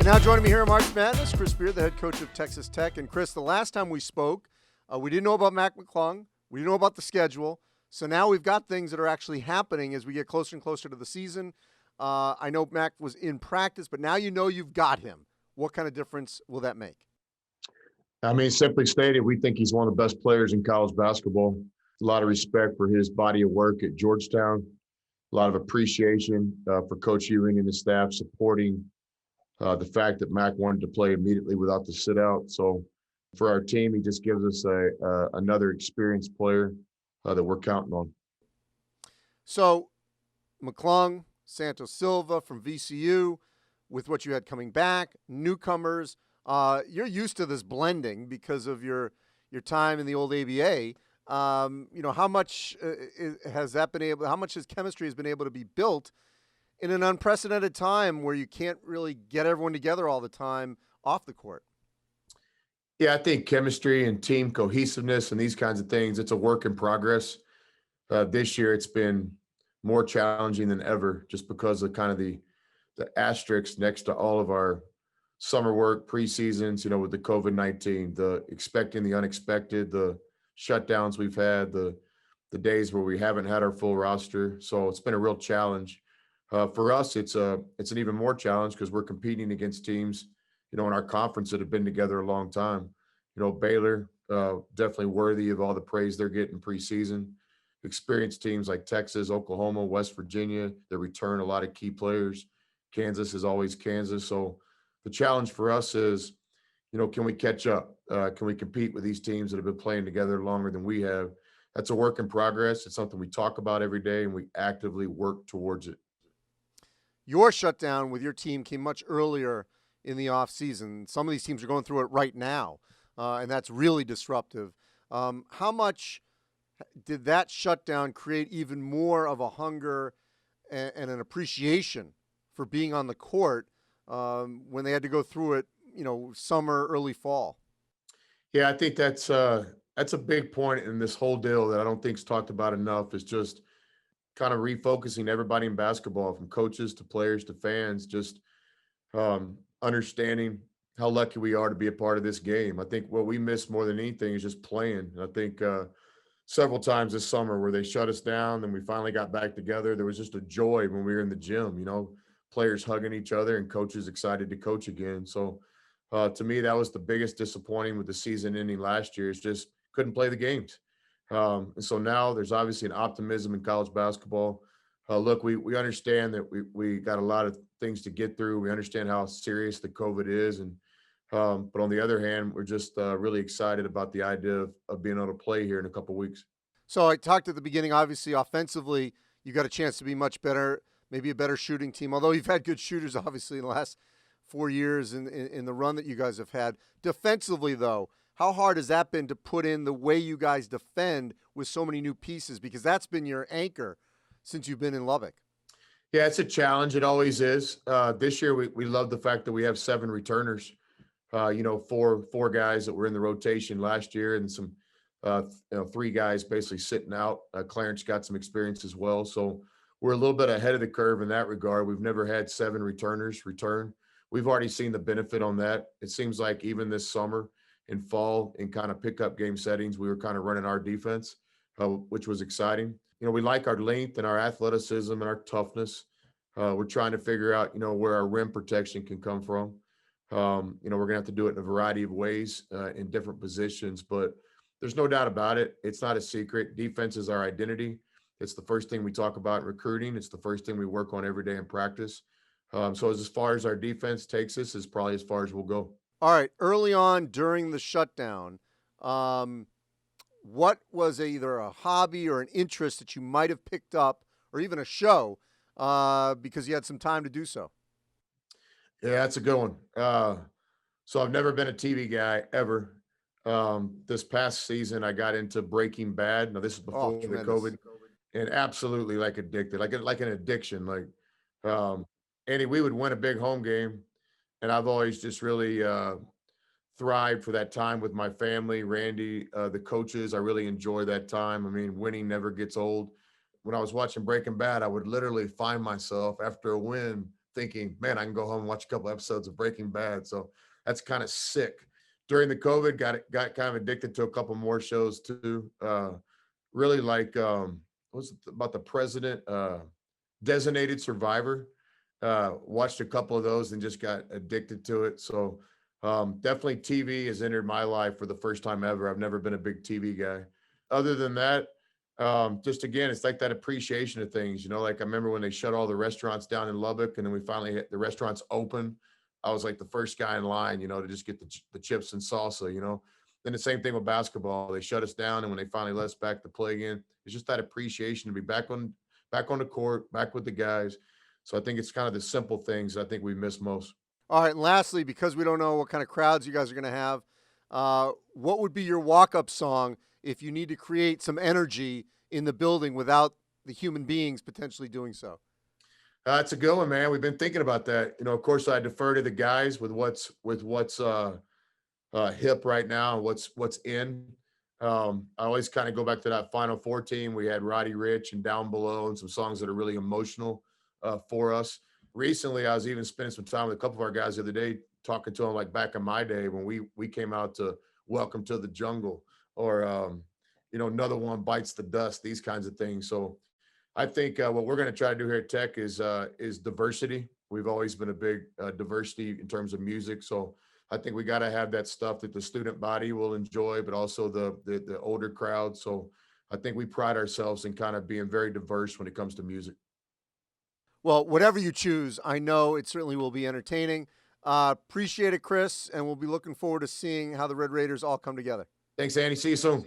And now joining me here in March Madness, Chris Beard, the head coach of Texas Tech. And Chris, the last time we spoke, we didn't know about Mac McClung. We didn't know about the schedule. So now we've got things that are actually happening as we get closer and closer to the season. I know Mac was in practice, but now you know you've got him. What kind of difference will that make? I mean, simply stated, we think he's one of the best players in college basketball. A lot of respect for his body of work at Georgetown. A lot of appreciation for Coach Ewing and his staff supporting the fact that Mac wanted to play immediately without the sit out. So for our team, he just gives us another experienced player that we're counting on. So McClung, Santos Silva from VCU, with what you had coming back, newcomers. You're used to this blending because of your time in the old ABA. How much how much has chemistry has been able to be built in an unprecedented time where you can't really get everyone together all the time off the court? Yeah, I think chemistry and team cohesiveness and these kinds of things, it's a work in progress. This year, it's been more challenging than ever just because of kind of the asterisks next to all of our summer work, preseasons, with the COVID-19, the expecting the unexpected, the shutdowns we've had, the days where we haven't had our full roster. So it's been a real challenge. For us, it's an even more challenge because we're competing against teams, in our conference that have been together a long time. Baylor, definitely worthy of all the praise they're getting preseason. Experienced teams like Texas, Oklahoma, West Virginia, that return a lot of key players. Kansas is always Kansas. So the challenge for us is, can we catch up? Can we compete with these teams that have been playing together longer than we have? That's a work in progress. It's something we talk about every day, and we actively work towards it. Your shutdown with your team came much earlier in the offseason. Some of these teams are going through it right now, and that's really disruptive. How much did that shutdown create even more of a hunger and an appreciation for being on the court when they had to go through it, summer, early fall? Yeah, I think that's a big point in this whole deal that I don't think is talked about enough, is just kind of refocusing everybody in basketball, from coaches to players to fans, just understanding how lucky we are to be a part of this game. I think what we miss more than anything is just playing. I think several times this summer where they shut us down, then we finally got back together, there was just a joy when we were in the gym, players hugging each other and coaches excited to coach again. So to me, that was the biggest disappointing with the season ending last year, is just couldn't play the games. And so now there's obviously an optimism in college basketball. Look, we understand that we got a lot of things to get through. We understand how serious the COVID is. And but on the other hand, we're just really excited about the idea of being able to play here in a couple of weeks. So I talked at the beginning, obviously, offensively, you got a chance to be much better, maybe a better shooting team, although you've had good shooters, obviously, in the last 4 years in the run that you guys have had. Defensively, though, how hard has that been to put in the way you guys defend with so many new pieces? Because that's been your anchor since you've been in Lubbock. Yeah, it's a challenge. It always is. This year, we love the fact that we have 7 returners. Four guys that were in the rotation last year, and some 3 guys basically sitting out. Clarence got some experience as well. So we're a little bit ahead of the curve in that regard. We've never had 7 returners return. We've already seen the benefit on that. It seems like even this summer in fall, in kind of pickup game settings, we were kind of running our defense, which was exciting. We like our length and our athleticism and our toughness. We're trying to figure out, where our rim protection can come from. We're going to have to do it in a variety of ways in different positions, but there's no doubt about it. It's not a secret. Defense is our identity. It's the first thing we talk about in recruiting. It's the first thing we work on every day in practice. So as far as our defense takes us is probably as far as we'll go. All right, early on during the shutdown, what was either a hobby or an interest that you might have picked up, or even a show, because you had some time to do so? Yeah, that's a good one. So I've never been a TV guy ever. This past season, I got into Breaking Bad. Now, this is before the COVID, and absolutely addicted, like an addiction. Andy, we would win a big home game, and I've always just really thrived for that time with my family, Randy, the coaches. I really enjoy that time. I mean, winning never gets old. When I was watching Breaking Bad, I would literally find myself after a win thinking, man, I can go home and watch a couple episodes of Breaking Bad. So that's kind of sick. During the COVID, got kind of addicted to a couple more shows too. Really like what was it about the president? Designated Survivor. Watched a couple of those and just got addicted to it. So definitely TV has entered my life for the first time ever. I've never been a big TV guy. Other than that, just again, it's like that appreciation of things. You know, like I remember when they shut all the restaurants down in Lubbock, and then we finally hit the restaurants open. I was like the first guy in line, you know, to just get the chips and salsa. You know, then the same thing with basketball. They shut us down, and when they finally let us back to play again, it's just that appreciation to be back on the court, back with the guys. So I think it's kind of the simple things I think we miss most. All right, and lastly, because we don't know what kind of crowds you guys are going to have, what would be your walk-up song if you need to create some energy in the building without the human beings potentially doing so? That's a good one, man. We've been thinking about that. You know, of course, I defer to the guys with what's hip right now and what's in. I always kind of go back to that Final Four team. We had Roddy Rich and Down Below and some songs that are really emotional for us. Recently, I was even spending some time with a couple of our guys the other day, talking to them like back in my day when we came out to Welcome to the Jungle or you know, Another One Bites the Dust, these kinds of things. So I think what we're going to try to do here at Tech is diversity. We've always been a big diversity in terms of music. So I think we got to have that stuff that the student body will enjoy, but also the older crowd. So I think we pride ourselves in kind of being very diverse when it comes to music. Well, whatever you choose, I know it certainly will be entertaining. Appreciate it, Chris, and we'll be looking forward to seeing how the Red Raiders all come together. Thanks, Andy. See you soon.